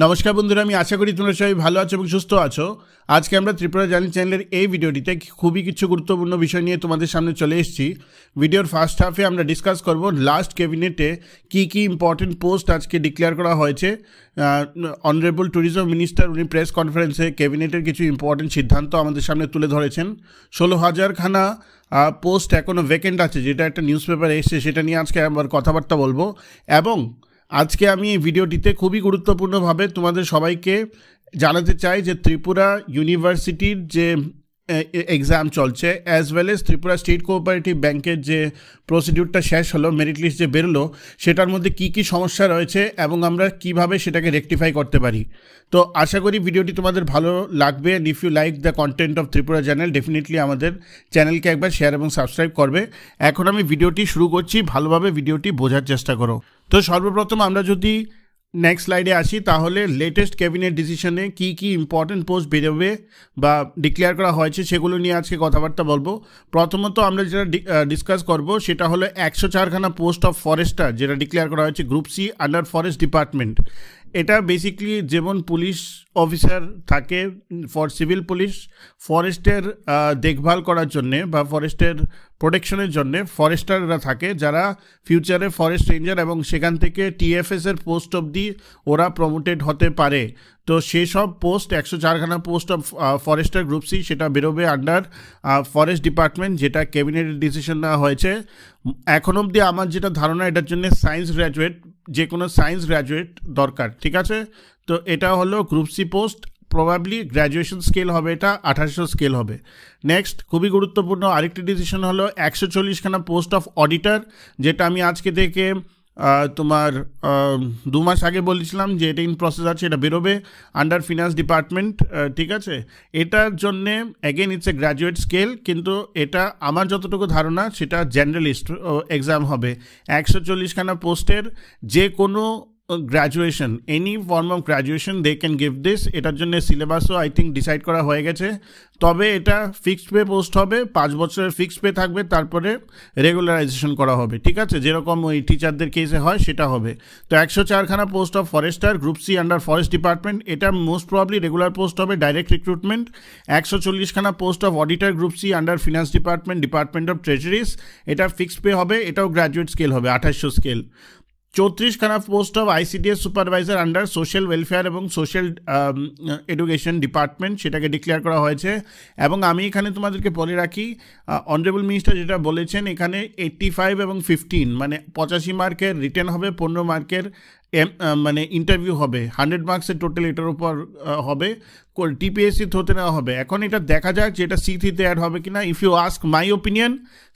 নমস্কার বন্ধুরা, আমি আশা করি তোমরা সবাই ভালো আছো এবং সুস্থ আছো। আজকে আমরা ত্রিপুরা জার্নি চ্যানেলের এই ভিডিওটিতে খুবই কিছু গুরুত্বপূর্ণ বিষয় নিয়ে তোমাদের সামনে চলে এসেছি। ভিডিওর ফার্স্ট হাফে আমরা ডিসকাস করব লাস্ট ক্যাবিনেটে কি ইম্পর্টেন্ট পোস্ট আজকে ডিক্লেয়ার করা হয়েছে। অনারেবল ট্যুরিজম মিনিস্টার উনি প্রেস কনফারেন্সে ক্যাবিনেটের কিছু ইম্পর্টেন্ট সিদ্ধান্ত আমাদের সামনে তুলে ধরেছেন। 16,000খানা পোস্ট এখনও ভ্যাকেন্ট আছে, যেটা একটা নিউজ পেপারে এসছে, সেটা নিয়ে আজকে আবার কথাবার্তা বলবো। এবং আজকে আমি এই ভিডিওটিতে খুবই গুরুত্বপূর্ণভাবে তোমাদের সবাইকে জানাতে চাই যে ত্রিপুরা ইউনিভার্সিটির যে এক্সাম চলছে, as well as Tripura state cooperative ব্যাংকের যে প্রসিডিউরটা শেষ হলো, মেরিট লিস্ট যে বেরোলো, সেটার মধ্যে কি সমস্যা রয়েছে এবং আমরা কিভাবে সেটাকে রেকটিফাই করতে পারি। তো আশা করি ভিডিওটি তোমাদের ভালো লাগবে। And if you like the content of Tripura channel, definitely আমাদের চ্যানেলকে একবার শেয়ার এবং সাবস্ক্রাইব করবে। এখন আমি ভিডিওটি শুরু করছি, ভালোভাবে ভিডিওটি বোঝার চেষ্টা করো। তো সর্বপ্রথম আমরা যদি নেক্সট স্লাইডে আসি, তাহলে লেটেস্ট ক্যাবিনেট ডিসিশনে কি ইম্পর্টেন্ট পোস্ট বেরোবে বা ডিক্লেয়ার করা হয়েছে সেগুলো নিয়ে আজকে কথাবার্তা বলবো। প্রথমত আমরা যেটা ডিসকাস করব সেটা হলো 104খানা পোস্ট অফ ফরেস্টার, যেটা ডিক্লেয়ার করা হয়েছে group C under forest department. এটা বেসিক্যালি যেমন পুলিশ অফিসার থাকে ফর সিভিল পুলিশ, ফরেস্টের দেখভাল করার জন্যে বা ফরেস্টের প্রোটেকশনের জন্যে ফরেস্টাররা থাকে, যারা ফিউচারে ফরেস্ট রেঞ্জার এবং সেখান থেকে টিএফএসের পোস্ট অবধি ওরা প্রমোটেড হতে পারে। তো সেসব পোস্ট 104খানা post of forester group C, সেটা বেরোবে আন্ডার ফরেস্ট ডিপার্টমেন্ট, যেটা ক্যাবিনেটের ডিসিশন নেওয়া হয়েছে। এখন অবধি আমার যেটা ধারণা, এটার জন্য সায়েন্স গ্র্যাজুয়েট, যে কোনো সায়েন্স গ্র্যাজুয়েট দরকার, ঠিক আছে। তো এটা হলো group C post, probably graduation scale হবে, এটা 2800 স্কেল হবে। নেক্সট খুবই গুরুত্বপূর্ণ আরেকটি ডিসিশন হলো 140খানা পোস্ট অফ অডিটর, যেটা আমি আজকে থেকে তোমার 2 মাস আগে বলেছিলাম যে এটা ইন প্রসেস আছে, এটা বেরোবে আন্ডার ফিনান্স ডিপার্টমেন্ট, ঠিক আছে। এটার জন্যে again it's a graduate scale, কিন্তু এটা আমার যতটুকু ধারণা সেটা জেনারেলিস্ট এক্সাম হবে। 140খানা পোস্টের যে কোনো graduation, any form of graduation they can give this. এটার জন্য সিলেবাসও আই থিঙ্ক ডিসাইড করা হয়ে গেছে। তবে এটা ফিক্সড পে পোস্ট হবে, 5 বছরের ফিক্সড পে থাকবে, তারপরে রেগুলারাইজেশন করা হবে, ঠিক আছে, যেরকম ওই টিচারদের কেসে হয় সেটা হবে। তো 104খানা post of forester group C under forest department, এটা মোস্ট প্রবাবলি রেগুলার পোস্ট হবে, ডাইরেক্ট রিক্রুটমেন্ট। 140খানা post of auditor group C under finance department, department of treasuries, এটা ফিক্সড পে হবে, এটাও গ্র্যাজুয়েট স্কেল হবে, 2800 স্কেল। 34খানা post of ICDS supervisor under social welfare এবং social education department, সেটাকে declare করা হয়েছে। এবং আমি এখানে তোমাদেরকে বলে রাখি, অনারেবল মিনিস্টার যেটা বলেছেন, এখানে 85 এবং 15 মানে 85 মার্কের রিটেন হবে, 15 মার্কের মানে ইন্টারভিউ হবে, 100 মার্কসের টোটাল এটার উপর হবে, টিপিএসসি হতে নেওয়া হবে। এখন এটা দেখা যাক যে এটা C3-তে অ্যাড হবে কিনা। If you ask my opinion,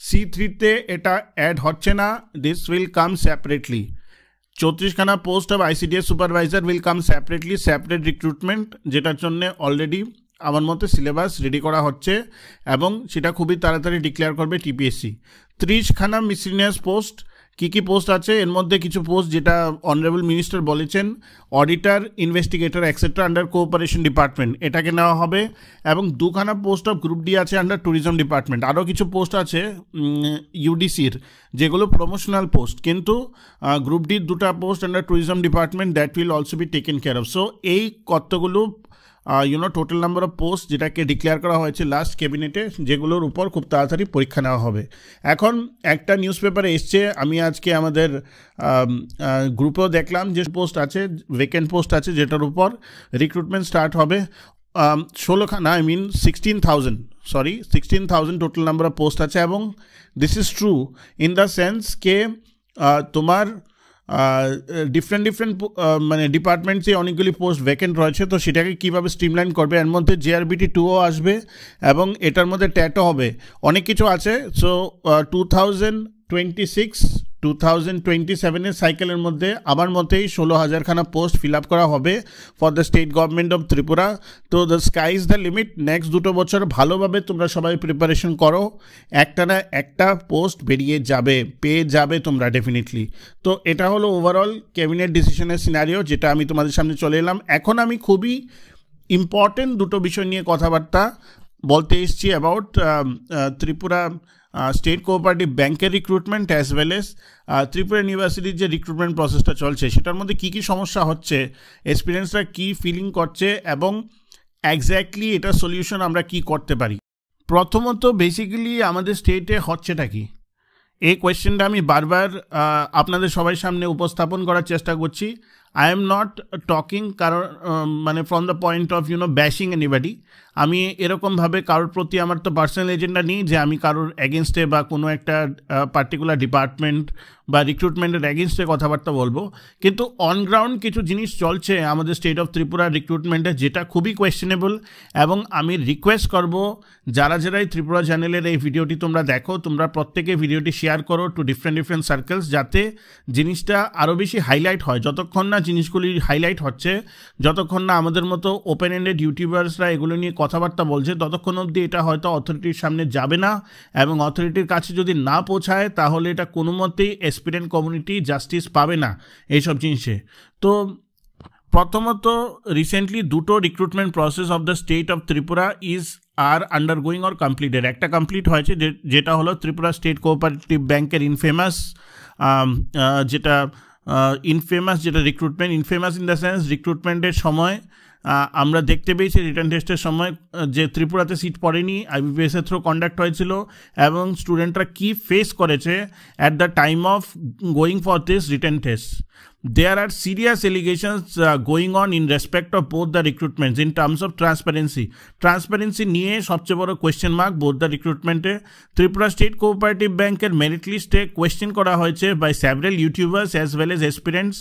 C3-তে এটা অ্যাড হচ্ছে না, দিস উইল কাম সেপারেটলি। 34খানা post of ICDS supervisor will come separately, separate recruitment, যেটার জন্য অলরেডি আমার মতে সিলেবাস রেডি করা হচ্ছে এবং সেটা খুবই তাড়াতাড়ি ডিক্লেয়ার করবে টিপিএসসি। 30খানা মিসলিনিয়াস পোস্ট, কি পোস্ট আছে এর মধ্যে, কিছু পোস্ট যেটা অনারেবল মিনিস্টার বলেছেন, auditor, investigator etcetera under cooperation department, এটাকে নেওয়া হবে। এবং 2খানা পোস্ট অফ গ্রুপ ডি আছে আন্ডার ট্যুরিজম ডিপার্টমেন্ট। আরও কিছু পোস্ট আছে ইউডিসির, যেগুলো প্রমোশনাল পোস্ট, কিন্তু গ্রুপ ডির 2টা post under tourism department, that will also be taken care of. So এই কতগুলো টোটাল নাম্বার অফ পোস্ট যেটাকে ডিক্লেয়ার করা হয়েছে লাস্ট ক্যাবিনেটে, যেগুলোর উপর খুব তাড়াতাড়ি পরীক্ষা নেওয়া হবে। এখন একটা নিউজ পেপারে এসছে, আমি আজকে আমাদের গ্রুপেও দেখলাম যে পোস্ট আছে, ভ্যাকেন্ট পোস্ট আছে, যেটার উপর রিক্রুটমেন্ট স্টার্ট হবে। 16,000 টোটাল নাম্বার অফ পোস্ট আছে। এবং this is true in the sense কে তোমার ডিফারেন্ট মানে ডিপার্টমেন্টসে অনেকগুলি পোস্ট ভ্যাকেন্ট রয়েছে, তো সেটাকে কীভাবে স্ট্রিমলাইন করবে। এর মধ্যে JRBT 2ও আসবে এবং এটার মধ্যে ট্যাটও হবে, অনেক কিছু আছে। সো 2027-এর সাইকেলের মধ্যে আমার মতেই 16,000খানা পোস্ট ফিল আপ করা হবে for the state government of Tripura. তো the sky is the limit. Next 2 বছর ভালোভাবে তোমরা সবাই প্রিপারেশন করো, একটা না একটা পোস্ট বেরিয়ে যাবে, পেয়ে যাবে তোমরা ডেফিনেটলি। তো এটা হলো ওভারঅল ক্যাবিনেট ডিসিশনের সিনারিও, যেটা আমি তোমাদের সামনে চলে এলাম। এখন আমি খুবই ইম্পর্টেন্ট 2 বিষয় নিয়ে কথাবার্তা বলতে এসেছি অ্যাবাউট ত্রিপুরা স্টেট কোঅপারেটিভ ব্যাংকের recruitment as well as Tripura ইউনিভার্সিটির যে রিক্রুটমেন্ট প্রসেসটা চলছে সেটার মধ্যে কী কী সমস্যা হচ্ছে, এক্সপিরিয়েন্সরা কী ফিলিং করছে এবং এক্স্যাক্টলি এটার সলিউশন আমরা কি করতে পারি। প্রথমত বেসিক্যালি আমাদের স্টেটে হচ্ছেটা কি, এই কোয়েশ্চেনটা আমি বারবার আপনাদের সবাই সামনে উপস্থাপন করার চেষ্টা করছি। আই এম নট টকিং কারণ মানে from the point of bashing anybody. আমি এরকমভাবে কারোর প্রতি আমার তো পার্সোনাল এজেন্ডা নেই যে আমি কারোর এগেনস্টে বা কোনো একটা পার্টিকুলার ডিপার্টমেন্ট বা রিক্রুটমেন্টের এগেনস্টে কথাবার্তা বলবো, কিন্তু অনগ্রাউন্ড কিছু জিনিস চলছে আমাদের স্টেট অফ ত্রিপুরা রিক্রুটমেন্টে যেটা খুবই কোয়েশ্চেনেবল। এবং আমি রিকোয়েস্ট করব যারাই ত্রিপুরা চ্যানেলের এই ভিডিওটি তোমরা দেখো, তোমরা প্রত্যেকে ভিডিওটি শেয়ার করো টু ডিফারেন্ট সার্কেলস, যাতে জিনিসটা আরও বেশি হাইলাইট হয়। যতক্ষণ না জিনিসগুলি হাইলাইট হচ্ছে, যতক্ষণ না আমাদের মতো ওপেন এন্ডেড ইউটিউবার্সরা এগুলো নিয়ে কথাবার্তা বলছে, ততক্ষণ অবধি এটা হয়তো অথরিটির সামনে যাবে না, এবং অথরিটির কাছে যদি না পৌঁছায় তাহলে এটা কোনো মতেই এসপিরেন্ট কমিউনিটি জাস্টিস পাবে না এইসব জিনিসে। তো প্রথমত রিসেন্টলি দুটো recruitment process of the state of Tripura are undergoing or completed. একটা কমপ্লিট হয়েছে যেটা হলো ত্রিপুরা স্টেট কোঅপারেটিভ ব্যাংকের ইনফেমাস যেটা recruitment, infamous in the sense রিক্রুটমেন্টের সময় আমরা দেখতে পেয়েছি রিটার্ন টেস্টের সময় যে ত্রিপুরাতে সিট পড়েনি, IBPS-এর থ্রু কন্ডাক্ট হয়েছিল, এবং স্টুডেন্টরা কি ফেস করেছে at the time of going for this written test. There are serious allegations going on in respect of both the recruitments in terms of transparency. Transparency নিয়ে সবচেয়ে বড় কোয়েশ্চেন মার্ক both the recruitment-এ। Tripura state cooperative ব্যাংকের merit লিস্টে question করা হয়েছে by several YouTubers as well as aspirants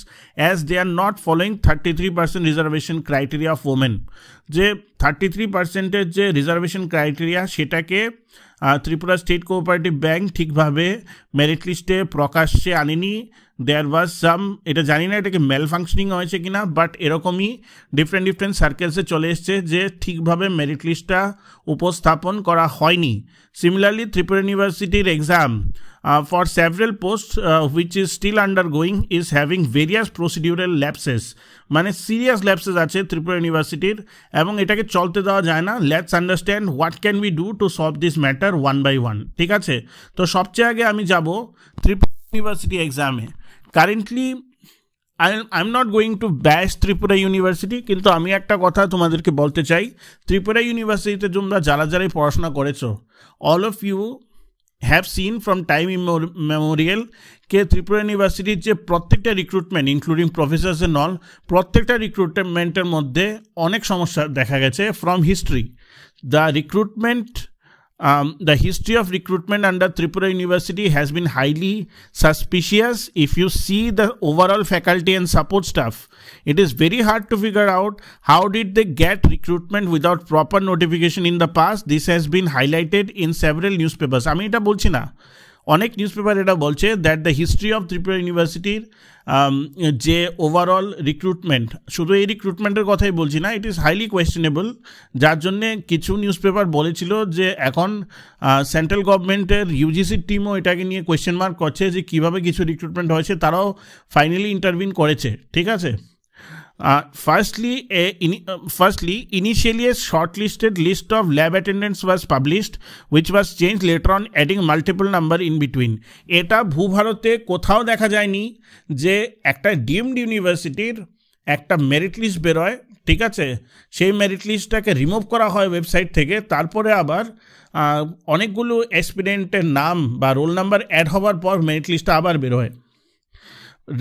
as they are not following 33% reservation criteria of women। যে 33%-এর যে রিজার্ভেশন ক্রাইটেরিয়া সেটাকে ত্রিপুরা স্টেট কোঅপারেটিভ ব্যাংক ঠিকভাবে মেরিট লিস্টে প্রকাশ্যে আনেনি। দেয়ার ওয়াজ সাম, এটা জানি না এটাকে মেল ফাংশনিং হয়েছে কিনা, বাট এরকমই ডিফারেন্ট সার্কেলসে চলে এসছে যে ঠিকভাবে মেরিট লিস্টটা উপস্থাপন করা হয়নি। সিমিলারলি ত্রিপুরা ইউনিভার্সিটির exam for several posts which is still undergoing is having various procedural lapses, মানে সিরিয়াস ল্যাপসেস আছে ত্রিপুরা ইউনিভার্সিটির, এবং এটাকে চলতে দেওয়া যায় না। Let's understand what can we do to solve this matter one by one. ঠিক আছে, তো সবচেয়ে আগে আমি যাব ত্রিপুরা ইউনিভার্সিটি এক্সামে। Currently I am not going to bash Tripura university, কিন্তু আমি একটা কথা তোমাদেরকে বলতে চাই, ত্রিপুরা ইউনিভার্সিটিতে তোমরা যারাই পড়াশোনা করেছো, all of you have seen from time memorial কে ত্রিপুরা ইউনিভার্সিটির যে প্রত্যেকটা recruitment including professors and all, প্রত্যেকটা রিক্রুটমেন্টের মধ্যে অনেক সমস্যা দেখা গেছে from history. The history of recruitment under Tripura University has been highly suspicious. If you see the overall faculty and support staff, it is very hard to figure out how did they get recruitment without proper notification in the past. This has been highlighted in several newspapers. আমি এটা বলছি না, অনেক newspaper এটা বলছে that the history of Tripura ইউনিভার্সিটির যে overall recruitment, শুধু এই রিক্রুটমেন্টের কথাই বলছি না, ইট ইজ হাইলি কোয়েশ্চেনেবল, যার জন্যে কিছু নিউজপেপার বলেছিল যে এখন সেন্ট্রাল গভর্নমেন্টের ইউজিসির টিমও এটাকে নিয়ে কোয়েশ্চেন মার্ক করছে যে কীভাবে কিছু রিক্রুটমেন্ট হয়েছে, তারাও ফাইনালি ইন্টারভিন করেছে। ঠিক আছে, Firstly, initially a shortlisted list of lab attendants was published, which was changed later on, adding multiple number in between. এটা ভূভারতে কোথাও দেখা যায়নি যে একটা ডিমড ইউনিভার্সিটির একটা মেরিট লিস্ট বেরোয়, ঠিক আছে, সেই মেরিট লিস্টটাকে রিমুভ করা হয় ওয়েবসাইট থেকে, তারপরে আবার অনেকগুলো অ্যাসপিরেন্টের নাম বা রোল নাম্বার অ্যাড হওয়ার পর মেরিট লিস্টটা আবার বেরোয়।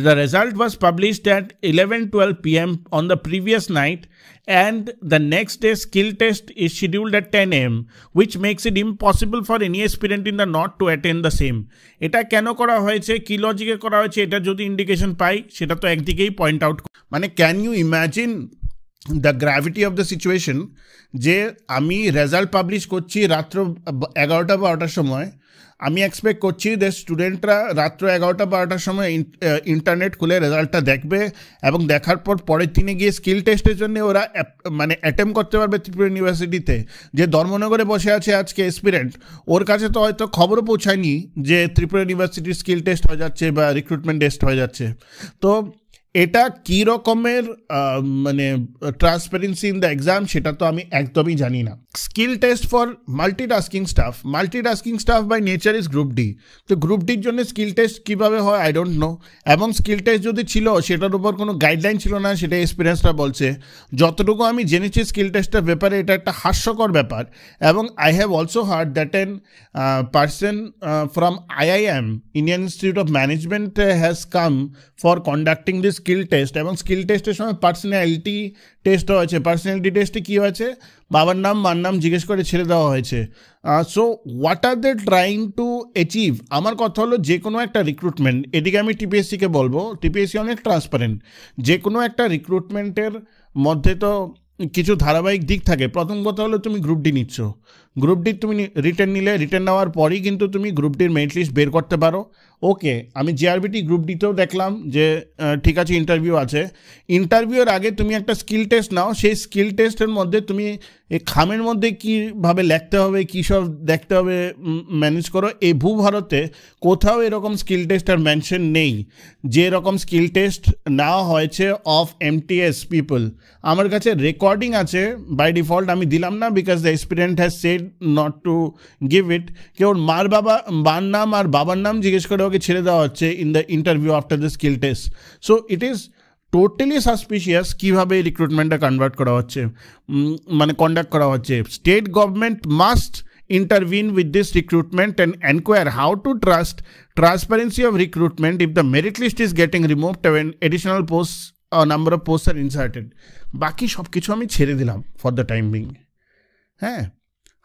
The result was published at 11:12 p.m. on the previous night, and the next day skill test is scheduled at 10 a.m., which makes it impossible for any aspirant in the north to attend the same. এটা কেন করা হয়েছে, কি লজিকে করা হয়েছে, এটা যদি indication পাই সেটা তো একদিকেই পয়েন্ট আউট, মানে can you imagine the gravity of the situation, যে আমি রেজাল্ট পাবলিশ করছি রাত্র 11টা বা 12টার সময়, আমি এক্সপেক্ট করছি যে স্টুডেন্টরা রাত্র 11টা 12টার সময় ইন্টারনেট খুলে রেজাল্টটা দেখবে, এবং দেখার পর পরের দিনে গিয়ে স্কিল টেস্টের জন্য ওরা মানে অ্যাটেম্প করতে পারবে ত্রিপুরা ইউনিভার্সিটিতে। যে ধর্মনগরে বসে আছে আজকে এসপিরেন্ট, ওর কাছে তো হয়তো খবরও পৌঁছায়নি যে ত্রিপুরা ইউনিভার্সিটির স্কিল টেস্ট হয়ে যাচ্ছে বা রিক্রুটমেন্ট টেস্ট হয়ে যাচ্ছে। তো এটা কী রকমের মানে ট্রান্সপারেন্সি ইন দ্য এক্সাম সেটা তো আমি একদমই জানি না। Skill test for multitasking staff by nature is group D. তো গ্রুপ ডির জন্য স্কিল টেস্ট কীভাবে হয় আই ডোন্ট নো, এবং স্কিল টেস্ট যদি ছিল সেটার উপর কোনো গাইডলাইন ছিল না, সেটা এক্সপিরিয়েন্সটা বলছে। যতটুকু আমি জেনেছি স্কিল টেস্টের ব্যাপারে এটা একটা হাস্যকর ব্যাপার, এবং I have also heard that an person from IIM Indian institute of management has come for conducting this skill test, এবং স্কিল টেস্টের সময় পার্সোনালিটি টেস্ট হয়েছে। পার্সোনালিটি টেস্টে কী হয়েছে, বাবার নাম মার নাম জিজ্ঞেস করে ছেড়ে দেওয়া হয়েছে। So what are they trying to achieve? আমার কথা হলো যে কোনো একটা রিক্রুটমেন্ট, এদিকে আমি টিপিএসসিকে বলবো, টিপিএসসি অনেক ট্রান্সপারেন্ট, যে কোনো একটা রিক্রুটমেন্টের মধ্যে তো কিছু ধারাবাহিক দিক থাকে। প্রথম কথা হলো তুমি গ্রুপ ডি নিচ্ছ, গ্রুপ ডি তুমি রিটার্ন নিলে, রিটার্ন নেওয়ার পরেই কিন্তু তুমি গ্রুপ ডির মেরিট লিস্ট বের করতে পারো। ওকে, আমি জিআরবিটি গ্রুপ ডিতেও দেখলাম যে ঠিক আছে ইন্টারভিউ আছে, ইন্টারভিউর আগে তুমি একটা স্কিল টেস্ট নাও, সেই স্কিল টেস্টের মধ্যে তুমি এই খামের মধ্যে কীভাবে লিখতে হবে, কী সব দেখতে হবে ম্যানেজ করো। এই ভূভারতে কোথাও এরকম স্কিল টেস্টের মেনশন নেই যে এরকম স্কিল টেস্ট নেওয়া হয়েছে অফ MTS পিপল। আমার কাছে রেকর্ডিং আছে, বাই ডিফল্ট আমি দিলাম না because the experienced has said not to give it. কেউ মার নাম আর বাবার নাম জিজ্ঞেস করে ওকে ছেড়ে দেওয়া হচ্ছে in the interview after the skill test. So it is totally suspicious কীভাবে রিক্রুটমেন্টটা কনভার্ট করা হচ্ছে, মানে কন্ডাক্ট করা হচ্ছে। State government must intervene with this recruitment and inquire how to trust transparency of recruitment if the merit list is getting removed when additional posts or number of posts are inserted. বাকি সব কিছু আমি ছেড়ে দিলাম for the time being. হ্যাঁ,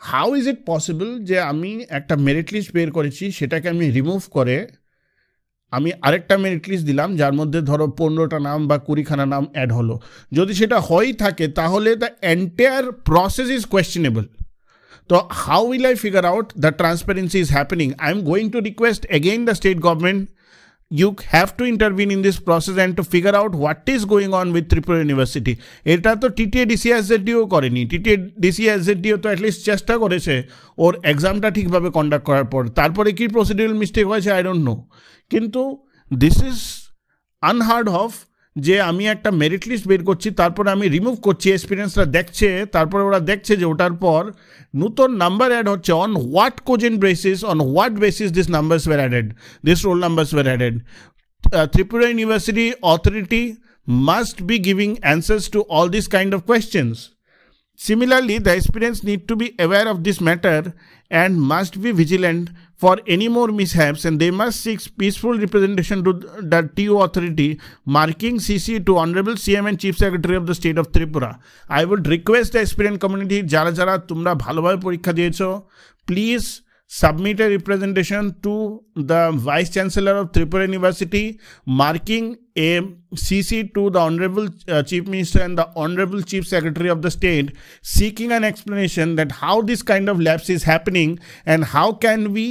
how is it possible যে আমি একটা মেরিট লিস্ট বের করেছি সেটাকে আমি রিমুভ করে আমি আরেকটা মেরিট লিস্ট দিলাম যার মধ্যে ধরো 15টা নাম বা 20খানা নাম অ্যাড হলো। যদি সেটা হয়েই থাকে তাহলে the entire process is questionable. So how will I figure out the transparency is happening? I'm going to request again the state government, you have to intervene in this process and to figure out what is going on with Tripura University. এটা তো TTA DCSZDও করেনি, TTA DCSZDও তো at least চেষ্টা করেছে ওর এক্সামটা ঠিকভাবে conduct করার পর, তারপরে কি প্রসিডিউরাল মিস্টেক হয়েছে আই ডোন্ট নো। কিন্তু দিস ইজ আনহার্ড অফ যে আমি একটা মেরিট লিস্ট বের করছি, তারপরে আমি রিমুভ করছি, এক্সপিরিয়েন্সটা দেখছে, তারপরে ওরা দেখছে যে ওটার পর নতুন নাম্বার অ্যাড হচ্ছে। On what cogent basis, on what basis this numbers were added, this roll numbers were added? Tripura University authority must be giving answers to all these kind of questions. Similarly, the aspirants need to be aware of this matter and must be vigilant for any more mishaps, and they must seek peaceful representation to the TU authority, marking CC to Honorable CM and Chief Secretary of the State of Tripura. I would request the aspirant community, যারা যারা তোমরা ভালোভাবে পরীক্ষা দিয়েছো, please submit a representation to the Vice Chancellor of Tripura University, marking a CC to the Honorable Chief Minister and the Honorable Chief Secretary of the State, seeking an explanation that how this kind of lapse is happening and how can we,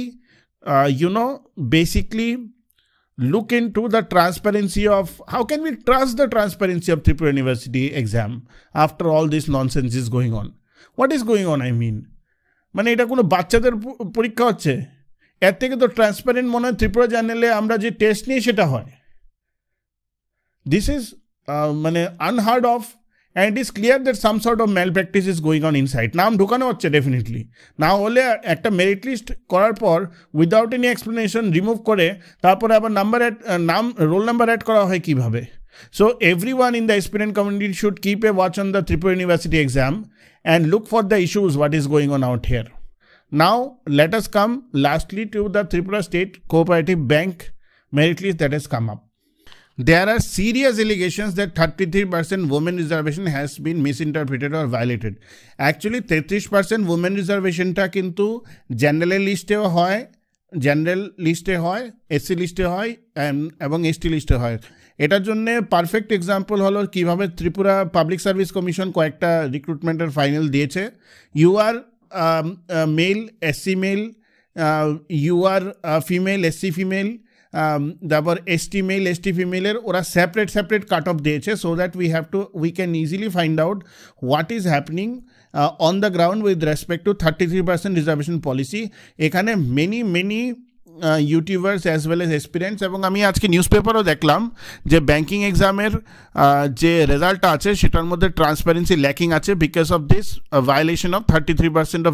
basically look into the transparency of, how can we trust the transparency of Tripura University exam after all this nonsense is going on? What is going on, I mean? মানে এটা কোনো বাচ্চাদের পরীক্ষা হচ্ছে? এর থেকে তো transparent মনে হয় ত্রিপুরা জার্নালে আমরা যে টেস্ট নিই সেটা হয়। দিস ইজ মানে unheard of, and it is clear that some sort of malpractice is going on inside. নাম ঢুকানো হচ্ছে ডেফিনেটলি, না হলে একটা মেরিট লিস্ট করার পর উইদাউট এনি এক্সপ্লেনেশন রিমুভ করে তারপরে আবার রোল নাম্বার অ্যাড করা হয় কীভাবে? So everyone in the aspirant community should keep a watch on the Tripura University exam and look for the issues what is going on out here. Now let us come lastly to the Tripura State Cooperative Bank merit list that has come up. There are serious allegations that 33% women reservation has been misinterpreted or violated. Actually 33% women reservation টা কিন্তু general লিস্টেও হয়, SC লিস্টে হয় এবং ST লিস্টে হয়। এটার জন্য পারফেক্ট এক্সাম্পল হলো কীভাবে ত্রিপুরা পাবলিক সার্ভিস কমিশন কয়েকটা রিক্রুটমেন্টের ফাইনাল দিয়েছে। U R male, SC male, U R female, SC female, তারপর ST মেল, ST ফিমেলের ওরা সেপারেট কাট অফ দিয়েছে, so that we can easily find out what is happening on the ground with respect to 33% reservation policy. এখানে many YouTubers as well as experience, এবং আমি আজকে news পেপারও দেখলাম যে banking এক্সামের যে রেজাল্টটা আছে সেটার মধ্যে ট্রান্সপারেন্সি ল্যাকিং আছে because of this violation of 33% of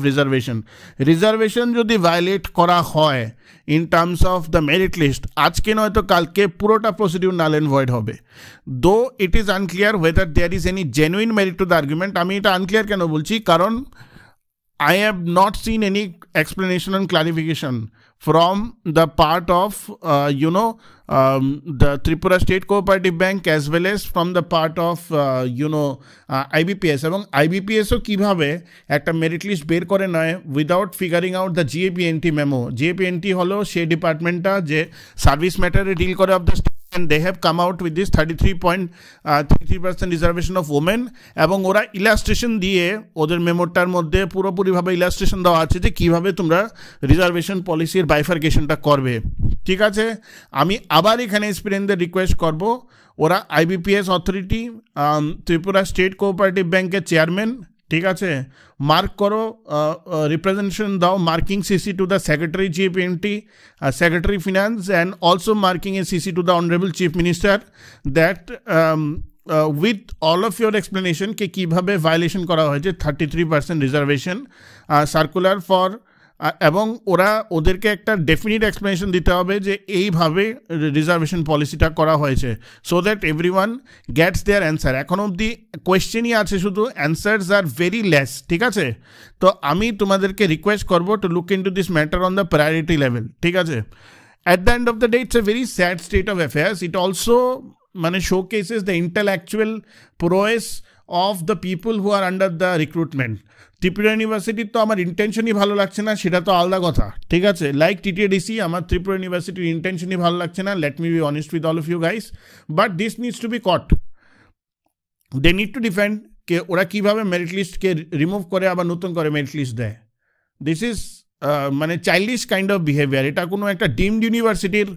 reservation যদি ভায়োলেট করা হয় in terms of the merit list, আজকে নয়তো কালকে পুরোটা প্রসিডিউর নাল অ্যান্ড ভয়েড হবে। Though it is unclear whether there is any genuine merit to the argument. আমি এটা আনক্লিয়ার কেন বলছি, কারণ I have not seen any explanation and clarification from the part of, the Tripura State Cooperative Bank as well as from the part of, IBPS. এবং IBPSও কীভাবে একটা merit list বের করে নেয় without figuring out the GAPNT memo. GAPNT হলো সেই ডিপার্টমেন্টটা যে service ম্যাটারে deal করে of the state, and they have come out with this 33.33% reservation of women, এবং ওরা ইলাস্ট্রেশন দিয়ে ওদের মেমোটার মধ্যে পুরোপুরিভাবে ইলাস্ট্রেশন দেওয়া আছে যে কীভাবে তোমরা রিজার্ভেশন পলিসির বাইফার্কেশনটা করবে। ঠিক আছে, আমি আবার এখানে এক্সপিরিয়েন্সদের রিকোয়েস্ট করব, ওরা IBPS authority, Tripura state cooperative ব্যাংকের চেয়ারম্যান, ঠিক আছে, মার্ক করো, রিপ্রেজেন্টেশন দাও, marking CC to the secretary GAPNT, secretary finance, and also marking a CC to the honourable chief minister that with all of your explanation কে কীভাবে violation করা হয়েছে 33% reservation circular for, এবং ওদেরকে একটা ডেফিনিট এক্সপ্লেনেশন দিতে হবে যে এইভাবে রিজার্ভেশন পলিসিটা করা হয়েছে, so that everyone gets their answer. এখন অবধি কোয়েশ্চেনই আছে শুধু, অ্যান্সার্স আর ভেরি লেস। ঠিক আছে, তো আমি তোমাদেরকে রিকোয়েস্ট করবো to look in to this matter on the priority level. ঠিক আছে, at the end of the day it's a very sad state of affairs. It also মানে showcases the intellectual prowess of the people who are under the recruitment. Tripura ইউনিভার্সিটির তো আমার ইন্টেনশনই ভালো লাগছে না, সেটা তো আলাদা কথা। ঠিক আছে, লাইক TTDC, আমার ত্রিপুরা ইউনিভার্সিটির ইন্টেনশনই ভালো লাগছে না, let me be honest with all of you guys, but this needs to be caught. They need to defend কে ওরা কীভাবে মেরিট লিস্টকে রিমুভ করে আবার নতুন করে মেরিট লিস্ট দেয়। দিস ইজ মানে চাইল্ডিশ কাইন্ড অফ বিহেভিয়ার। এটা কোনো একটা ডিমড ইউনিভার্সিটির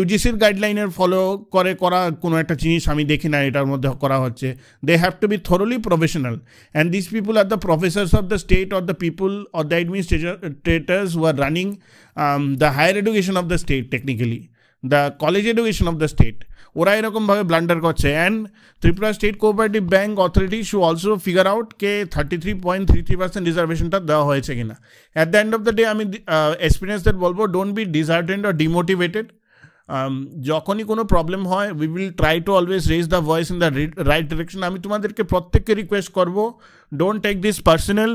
UGCর গাইডলাইনের ফলো করে করা কোনো একটা জিনিস আমি দেখি না এটার মধ্যে করা হচ্ছে। They have to be thoroughly professional, and this people are the professors of the state or the people or the administrators who are running the higher education of the state, technically the college education of the state. ওরা এরকমভাবে blunder করছে, and Tripura state cooperative bank authority should also figure out কে 33.33% রিজার্ভেশনটা দেওয়া হয়েছে কিনা। At the end of the day আমি এক্সপিরিয়েন্সদের বলবো, don't be disheartened or demotivated. যখনই কোনো প্রবলেম হয় we will try to always raise the voice in the right direction. আমি তোমাদেরকে প্রত্যেককে রিকোয়েস্ট করবো, don't take this personal,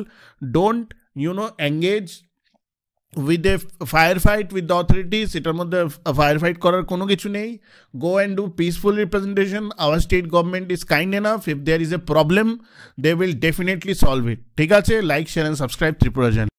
don't engage with a firefight with the authorities. এটার মধ্যে firefight করার কোনো কিছু নেই। Go and do peaceful representation. Our state government is kind enough. If there is a problem, they will definitely solve it. ঠিক আছে, like, share and subscribe Tripura Channel.